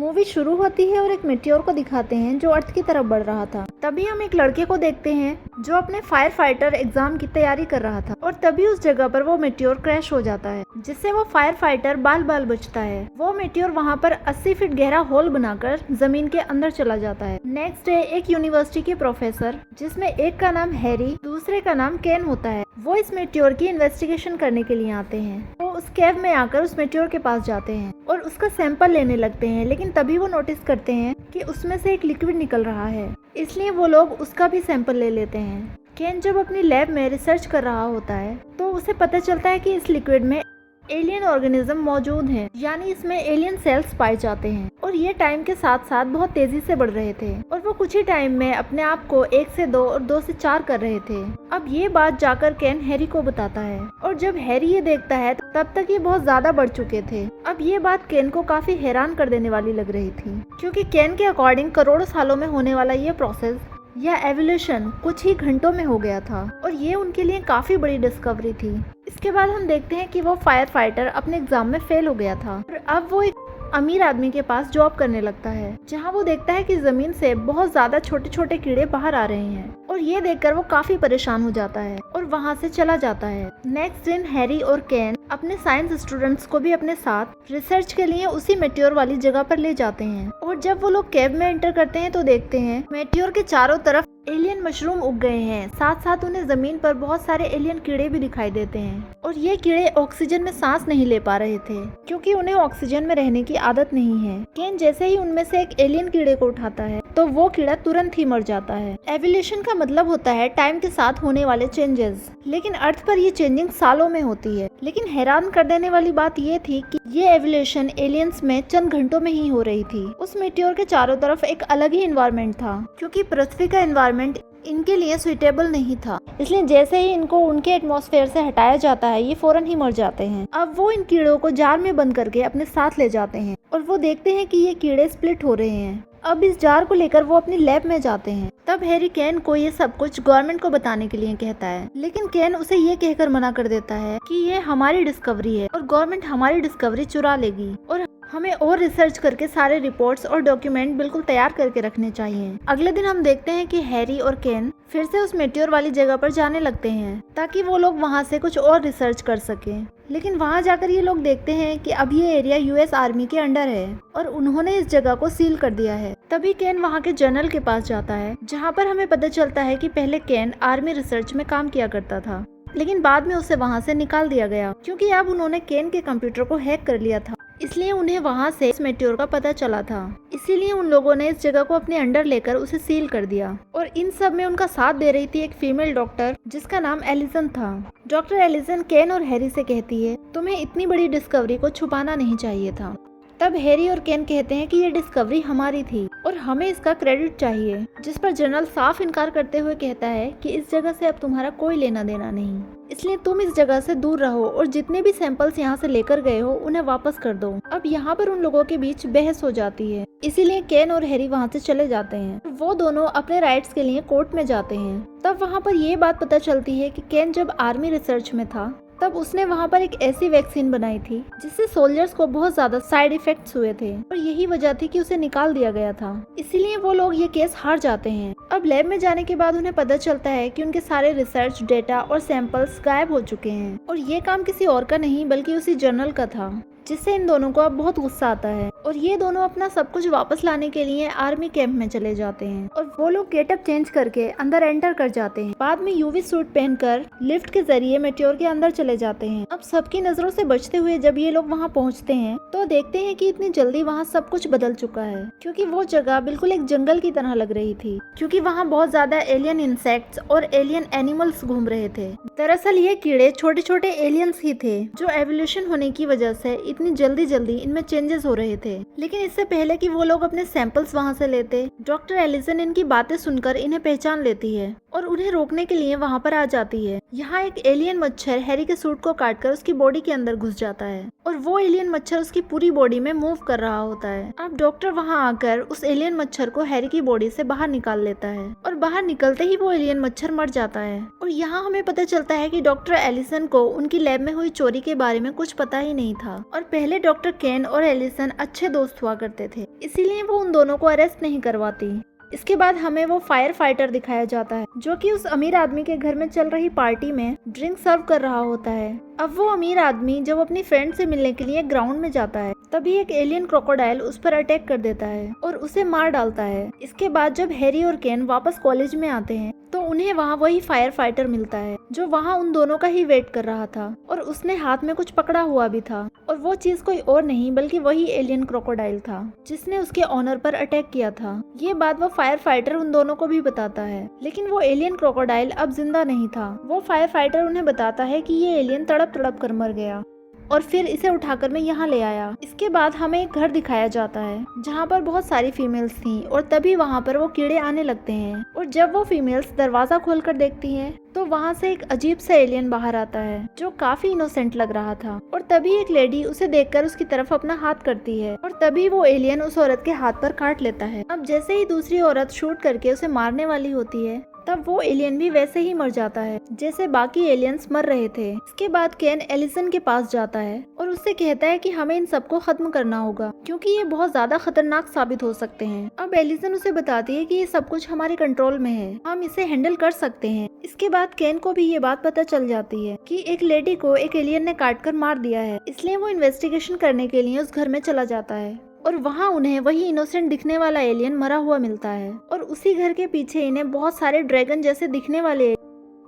Movie शुरू होती है और एक मेटियोर को दिखाते हैं जो अर्थ की तरफ बढ़ रहा था। तभी हम एक लड़के को देखते हैं जो अपने फायर फाइटर एग्जाम की तैयारी कर रहा था और तभी उस जगह पर वो मेटियोर क्रैश हो जाता है, जिससे वो फायर फाइटर बाल बाल बचता है। वो मेटियोर वहाँ पर 80 फीट गहरा होल बनाकर जमीन के अंदर चला जाता है। नेक्स्ट डे एक यूनिवर्सिटी के प्रोफेसर, जिसमें एक का नाम हैरी दूसरे का नाम केन होता है, वो इस मेटियोर की इन्वेस्टिगेशन करने के लिए आते हैं। वो उस केव में आकर उस मेटियोर के पास जाते हैं और उसका सैंपल लेने लगते हैं, लेकिन तभी वो नोटिस करते हैं कि उसमें से एक लिक्विड निकल रहा है, इसलिए वो लोग उसका भी सैंपल ले लेते हैं। केन जब अपनी लैब में रिसर्च कर रहा होता है तो उसे पता चलता है कि इस लिक्विड में एलियन ऑर्गेनिज्म मौजूद हैं, यानी इसमें एलियन सेल्स पाए जाते हैं और ये टाइम के साथ साथ बहुत तेजी से बढ़ रहे थे और वो कुछ ही टाइम में अपने आप को 1 से 2 और 2 से 4 कर रहे थे। अब ये बात जाकर केन हैरी को बताता है और जब हैरी ये देखता है तब तक ये बहुत ज्यादा बढ़ चुके थे। अब ये बात केन को काफी हैरान कर देने वाली लग रही थी, क्योंकि केन के अकॉर्डिंग करोड़ों सालों में होने वाला ये प्रोसेस या एवोल्यूशन कुछ ही घंटों में हो गया था और ये उनके लिए काफी बड़ी डिस्कवरी थी। इसके बाद हम देखते हैं कि वो फायर फाइटर अपने एग्जाम में फेल हो गया था और अब वो एक अमीर आदमी के पास जॉब करने लगता है, जहां वो देखता है कि जमीन से बहुत ज्यादा छोटे छोटे कीड़े बाहर आ रहे हैं और ये देखकर वो काफी परेशान हो जाता है और वहां से चला जाता है। नेक्स्ट दिन हैरी और केन अपने साइंस स्टूडेंट्स को भी अपने साथ रिसर्च के लिए उसी मेटियोर वाली जगह पर ले जाते हैं और जब वो लोग केव में एंटर करते हैं तो देखते हैं मेटियोर के चारों तरफ एलियन मशरूम उग गए हैं, साथ साथ उन्हें जमीन पर बहुत सारे एलियन कीड़े भी दिखाई देते हैं और ये कीड़े ऑक्सीजन में सांस नहीं ले पा रहे थे क्योंकि उन्हें ऑक्सीजन में रहने की आदत नहीं है। केन जैसे ही उनमें से एक एलियन कीड़े को उठाता है तो वो कीड़ा तुरंत ही मर जाता है। एवोल्यूशन का मतलब होता है टाइम के साथ होने वाले चेंजेस, लेकिन अर्थ पर ये चेंजिंग सालों में होती है। लेकिन हैरान कर देने वाली बात ये थी कि ये एवोल्यूशन एलियंस में चंद घंटों में ही हो रही थी। उस मेटियोर के चारों तरफ एक अलग ही एनवायरनमेंट था, क्योंकि पृथ्वी का एनवायरनमेंट इनके लिए सुइटेबल नहीं था, इसलिए जैसे ही इनको उनके एटमॉस्फेयर से हटाया जाता है ये फौरन ही मर जाते हैं। अब वो इन कीड़ों को जार में बंद करके अपने साथ ले जाते हैं और वो देखते हैं कि ये कीड़े स्प्लिट हो रहे हैं। अब इस जार को लेकर वो अपनी लैब में जाते हैं। तब हैरी केन को ये सब कुछ गवर्नमेंट को बताने के लिए कहता है, लेकिन केन उसे ये कहकर मना कर देता है कि ये हमारी डिस्कवरी है और गवर्नमेंट हमारी डिस्कवरी चुरा लेगी और हमें और रिसर्च करके सारे रिपोर्ट्स और डॉक्यूमेंट बिल्कुल तैयार करके रखने चाहिए। अगले दिन हम देखते हैं कि हैरी और केन फिर से उस मेटियोर वाली जगह पर जाने लगते हैं ताकि वो लोग वहाँ से कुछ और रिसर्च कर सकें। लेकिन वहाँ जाकर ये लोग देखते हैं कि अब ये एरिया यूएस आर्मी के अंडर है और उन्होंने इस जगह को सील कर दिया है। तभी केन वहाँ के जनरल के पास जाता है, जहाँ पर हमें पता चलता है कि पहले केन आर्मी रिसर्च में काम किया करता था, लेकिन बाद में उसे वहाँ से निकाल दिया गया क्योंकि अब उन्होंने केन के कंप्यूटर को हैक कर लिया था, इसलिए उन्हें वहाँ से इस मेटियोर का पता चला था। इसीलिए उन लोगों ने इस जगह को अपने अंडर लेकर उसे सील कर दिया और इन सब में उनका साथ दे रही थी एक फीमेल डॉक्टर जिसका नाम एलिसन था। डॉक्टर एलिसन केन और हैरी से कहती है, तुम्हें इतनी बड़ी डिस्कवरी को छुपाना नहीं चाहिए था। तब हैरी और केन कहते हैं कि ये डिस्कवरी हमारी थी और हमें इसका क्रेडिट चाहिए, जिस पर जनरल साफ इनकार करते हुए कहता है कि इस जगह से अब तुम्हारा कोई लेना देना नहीं, इसलिए तुम इस जगह से दूर रहो और जितने भी सैंपल्स यहाँ से लेकर गए हो उन्हें वापस कर दो। अब यहाँ पर उन लोगों के बीच बहस हो जाती है, इसीलिए केन और हैरी वहाँ से चले जाते हैं। वो दोनों अपने राइट्स के लिए कोर्ट में जाते हैं। तब वहाँ पर ये बात पता चलती है कि केन जब आर्मी रिसर्च में था तब उसने वहाँ पर एक ऐसी वैक्सीन बनाई थी जिससे सोल्जर्स को बहुत ज्यादा साइड इफेक्ट्स हुए थे और यही वजह थी कि उसे निकाल दिया गया था। इसीलिए वो लोग ये केस हार जाते हैं। अब लैब में जाने के बाद उन्हें पता चलता है कि उनके सारे रिसर्च डेटा और सैंपल्स गायब हो चुके हैं और ये काम किसी और का नहीं बल्कि उसी जर्नल का था, जिससे इन दोनों को अब बहुत गुस्सा आता है और ये दोनों अपना सब कुछ वापस लाने के लिए आर्मी कैंप में चले जाते हैं और वो लोग गेटअप चेंज करके अंदर एंटर कर जाते हैं। बाद में यूवी सूट पहनकर लिफ्ट के जरिए मेटियोर के अंदर चले जाते हैं। अब सबकी नजरों से बचते हुए जब ये लोग वहाँ पहुँचते हैं तो देखते हैं कि इतनी जल्दी वहाँ सब कुछ बदल चुका है, क्योंकि वो जगह बिल्कुल एक जंगल की तरह लग रही थी, क्योंकि वहाँ बहुत ज्यादा एलियन इंसेक्ट्स और एलियन एनिमल्स घूम रहे थे। दरअसल ये कीड़े छोटे छोटे एलियंस ही थे जो एवोल्यूशन होने की वजह से इतनी जल्दी इनमें चेंजेस हो रहे थे। लेकिन इससे पहले कि वो लोग अपने सैंपल्स वहां से लेते, डॉक्टर एलिसन इनकी बातें सुनकर इन्हें पहचान लेती है और उन्हें रोकने के लिए वहां पर आ जाती है। यहाँ एक एलियन मच्छर हैरी के सूट को काटकर उसकी बॉडी के अंदर घुस जाता है और वो एलियन मच्छर उसकी पूरी बॉडी में मूव कर रहा होता है। अब डॉक्टर वहाँ आकर उस एलियन मच्छर को हैरी की बॉडी से बाहर निकाल लेता है और बाहर निकलते ही वो एलियन मच्छर मर जाता है। और यहाँ हमें पता चलता है कि डॉक्टर एलिसन को उनकी लैब में हुई चोरी के बारे में कुछ पता ही नहीं था और पहले डॉक्टर केन और एलिसन अच्छे दोस्त हुआ करते थे, इसीलिए वो उन दोनों को अरेस्ट नहीं करवाती। इसके बाद हमें वो फायर फाइटर दिखाया जाता है जो कि उस अमीर आदमी के घर में चल रही पार्टी में ड्रिंक सर्व कर रहा होता है। अब वो अमीर आदमी जब अपनी फ्रेंड से मिलने के लिए ग्राउंड में जाता है तभी एक एलियन क्रोकोडाइल उस पर अटैक कर देता है और उसे मार डालता है। इसके बाद जब हैरी और केन वापस कॉलेज में आते हैं तो उन्हें वहाँ वही फायर फाइटर मिलता है जो वहाँ उन दोनों का ही वेट कर रहा था और उसने हाथ में कुछ पकड़ा हुआ भी था और वो चीज कोई और नहीं बल्कि वही एलियन क्रोकोडाइल था जिसने उसके ऑनर पर अटैक किया था। ये बात वो फायर फाइटर उन दोनों को भी बताता है, लेकिन वो एलियन क्रोकोडाइल अब जिंदा नहीं था। वो फायर फाइटर उन्हें बताता है कि ये एलियन तड़प तड़प कर मर गया और फिर इसे उठाकर मैं यहाँ ले आया। इसके बाद हमें एक घर दिखाया जाता है जहाँ पर बहुत सारी फीमेल्स थीं और तभी वहाँ पर वो कीड़े आने लगते हैं और जब वो फीमेल्स दरवाजा खोलकर देखती हैं तो वहाँ से एक अजीब सा एलियन बाहर आता है जो काफी इनोसेंट लग रहा था और तभी एक लेडी उसे देखकर उसकी तरफ अपना हाथ करती है और तभी वो एलियन उस औरत के हाथ पर काट लेता है। अब जैसे ही दूसरी औरत शूट करके उसे मारने वाली होती है तब वो एलियन भी वैसे ही मर जाता है जैसे बाकी एलियंस मर रहे थे। इसके बाद केन एलिसन के पास जाता है और उससे कहता है कि हमें इन सबको खत्म करना होगा क्योंकि ये बहुत ज्यादा खतरनाक साबित हो सकते हैं। अब एलिसन उसे बताती है कि ये सब कुछ हमारे कंट्रोल में है, हम इसे हैंडल कर सकते हैं। इसके बाद केन को भी ये बात पता चल जाती है कि एक लेडी को एक एलियन ने काट कर मार दिया है, इसलिए वो इन्वेस्टिगेशन करने के लिए उस घर में चला जाता है और वहाँ उन्हें वही इनोसेंट दिखने वाला एलियन मरा हुआ मिलता है और उसी घर के पीछे इन्हें बहुत सारे ड्रैगन जैसे दिखने वाले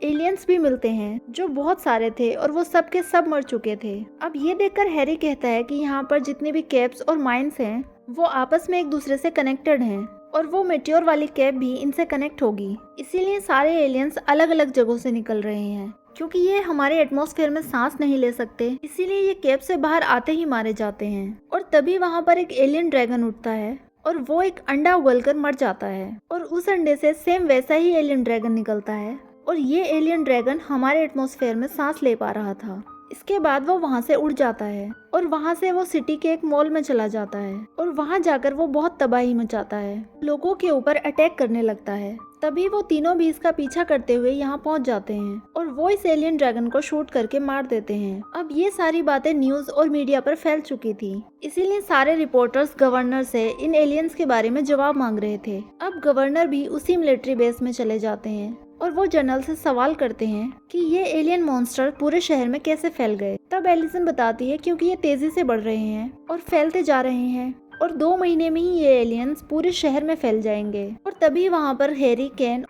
एलियंस भी मिलते हैं जो बहुत सारे थे और वो सब के सब मर चुके थे। अब ये देखकर हैरी कहता है कि यहाँ पर जितनी भी केव्स और माइंस हैं वो आपस में एक दूसरे से कनेक्टेड हैं और वो मेट्योर वाली केव भी इनसे कनेक्ट होगी, इसीलिए सारे एलियंस अलग अलग जगहों से निकल रहे हैं। क्योंकि ये हमारे एटमॉस्फेयर में सांस नहीं ले सकते इसीलिए ये केव से बाहर आते ही मारे जाते हैं। और तभी वहाँ पर एक एलियन ड्रैगन उठता है और वो एक अंडा उगलकर मर जाता है और उस अंडे से सेम वैसा ही एलियन ड्रैगन निकलता है और ये एलियन ड्रैगन हमारे एटमॉस्फेयर में सांस ले पा रहा था। इसके बाद वो वहाँ से उड़ जाता है और वहाँ से वो सिटी के एक मॉल में चला जाता है और वहाँ जाकर वो बहुत तबाही मचाता है, लोगों के ऊपर अटैक करने लगता है। तभी वो तीनों भी इसका पीछा करते हुए यहाँ पहुँच जाते हैं और वो इस एलियन ड्रैगन को शूट करके मार देते हैं। अब ये सारी बातें न्यूज और मीडिया पर फैल चुकी थी, इसीलिए सारे रिपोर्टर्स गवर्नर से इन एलियंस के बारे में जवाब मांग रहे थे। अब गवर्नर भी उसी मिलिट्री बेस में चले जाते हैं और वो जनरल से सवाल करते हैं कि ये एलियन मॉन्स्टर पूरे शहर में कैसे फैल गए। तब एलिसन बताती है क्योंकि ये तेजी से बढ़ रहे हैं और फैलते जा रहे हैं और 2 महीने में ही ये एलियंस पूरे शहर में फैल जाएंगे। और तभी वहाँ पर हैरी, केन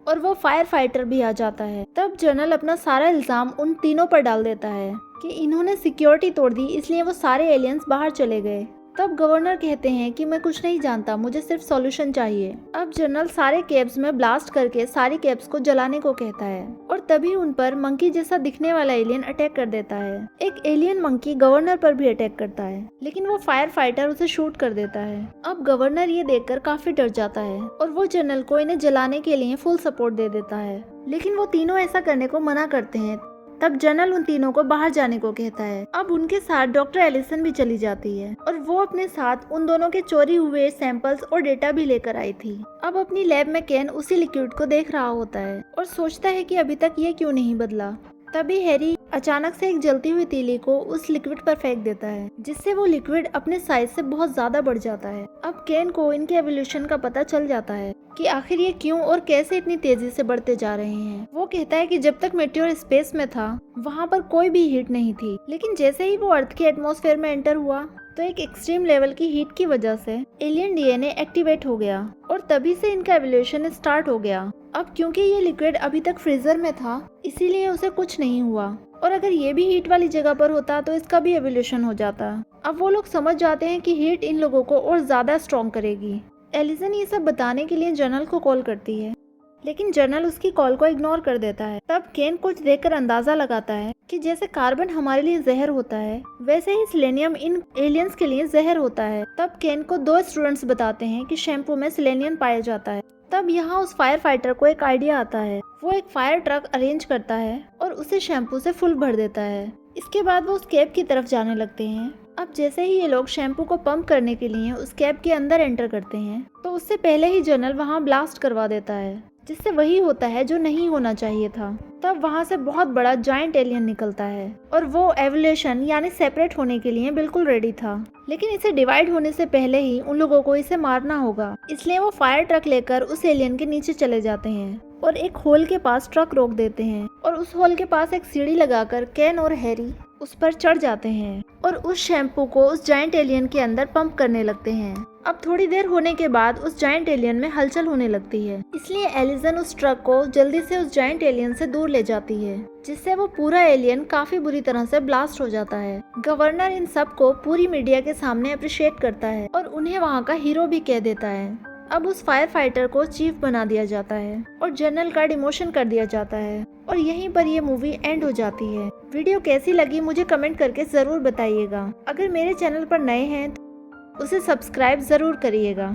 और वो फायर फाइटर भी आ जाता है। तब जनरल अपना सारा इल्जाम उन तीनों पर डाल देता है कि इन्होंने सिक्योरिटी तोड़ दी इसलिए वो सारे एलियंस बाहर चले गए। तब गवर्नर कहते हैं कि मैं कुछ नहीं जानता, मुझे सिर्फ सॉल्यूशन चाहिए। अब जनरल सारे केव्स में ब्लास्ट करके सारी केव्स को जलाने को कहता है और तभी उन पर मंकी जैसा दिखने वाला एलियन अटैक कर देता है। एक एलियन मंकी गवर्नर पर भी अटैक करता है लेकिन वो फायर फाइटर उसे शूट कर देता है। अब गवर्नर ये देखकर काफी डर जाता है और वो जनरल को इन्हें जलाने के लिए फुल सपोर्ट दे देता है, लेकिन वो तीनों ऐसा करने को मना करते हैं। तब जनरल उन तीनों को बाहर जाने को कहता है। अब उनके साथ डॉक्टर एलिसन भी चली जाती है और वो अपने साथ उन दोनों के चोरी हुए सैंपल्स और डेटा भी लेकर आई थी। अब अपनी लैब में केन उसी लिक्विड को देख रहा होता है और सोचता है कि अभी तक ये क्यों नहीं बदला। तभी हैरी अचानक से एक जलती हुई तीली को उस लिक्विड पर फेंक देता है जिससे वो लिक्विड अपने साइज से बहुत ज्यादा बढ़ जाता है। अब केन को इनके एवोल्यूशन का पता चल जाता है कि आखिर ये क्यों और कैसे इतनी तेजी से बढ़ते जा रहे हैं। वो कहता है कि जब तक मेट्योर स्पेस में था वहाँ पर कोई भी हीट नहीं थी, लेकिन जैसे ही वो अर्थ के एटमॉस्फेयर में एंटर हुआ तो एक एक्सट्रीम लेवल की हीट की वजह से एलियन डीएनए एक्टिवेट हो गया और तभी से इनका एवोल्यूशन स्टार्ट हो गया। अब क्योंकि ये लिक्विड अभी तक फ्रीजर में था इसीलिए उसे कुछ नहीं हुआ और अगर ये भी हीट वाली जगह पर होता तो इसका भी एवोल्यूशन हो जाता। अब वो लोग समझ जाते हैं कि हीट इन लोगों को और ज्यादा स्ट्रॉन्ग करेगी। एलिसन ये सब बताने के लिए जनरल को कॉल करती है लेकिन जनरल उसकी कॉल को इग्नोर कर देता है। तब केन कुछ देखकर अंदाजा लगाता है कि जैसे कार्बन हमारे लिए जहर होता है वैसे ही सेलेनियम इन एलियंस के लिए जहर होता है। तब केन को 2 स्टूडेंट्स बताते हैं कि शैम्पू में सेलेनियम पाया जाता है। तब यहाँ उस फायर फाइटर को एक आइडिया आता है। वो एक फायर ट्रक अरेंज करता है और उसे शैम्पू से फुल भर देता है इसके बाद वो उस कैब की तरफ जाने लगते हैं। अब जैसे ही ये लोग शैम्पू को पंप करने के लिए उस कैब के अंदर एंटर करते हैं तो उससे पहले ही जनरल वहाँ ब्लास्ट करवा देता है, जिससे वही होता है जो नहीं होना चाहिए था। तब वहाँ से बहुत बड़ा जायंट एलियन निकलता है और वो एवोल्यूशन यानी सेपरेट होने के लिए बिल्कुल रेडी था, लेकिन इसे डिवाइड होने से पहले ही उन लोगों को इसे मारना होगा। इसलिए वो फायर ट्रक लेकर उस एलियन के नीचे चले जाते हैं और एक होल के पास ट्रक रोक देते हैं और उस होल के पास एक सीढ़ी लगाकर केन और हैरी उस पर चढ़ जाते हैं और उस शैम्पू को उस जायंट एलियन के अंदर पंप करने लगते हैं। अब थोड़ी देर होने के बाद उस जायंट एलियन में हलचल होने लगती है, इसलिए एलिसन उस ट्रक को जल्दी से उस जायंट एलियन से दूर ले जाती है, जिससे वो पूरा एलियन काफी बुरी तरह से ब्लास्ट हो जाता है। गवर्नर इन सब को पूरी मीडिया के सामने अप्रिशिएट करता है और उन्हें वहाँ का हीरो भी कह देता है। अब उस फायर फाइटर को चीफ बना दिया जाता है और जनरल का डिमोशन कर दिया जाता है और यहीं पर ये मूवी एंड हो जाती है। वीडियो कैसी लगी मुझे कमेंट करके ज़रूर बताइएगा। अगर मेरे चैनल पर नए हैं तो उसे सब्सक्राइब ज़रूर करिएगा।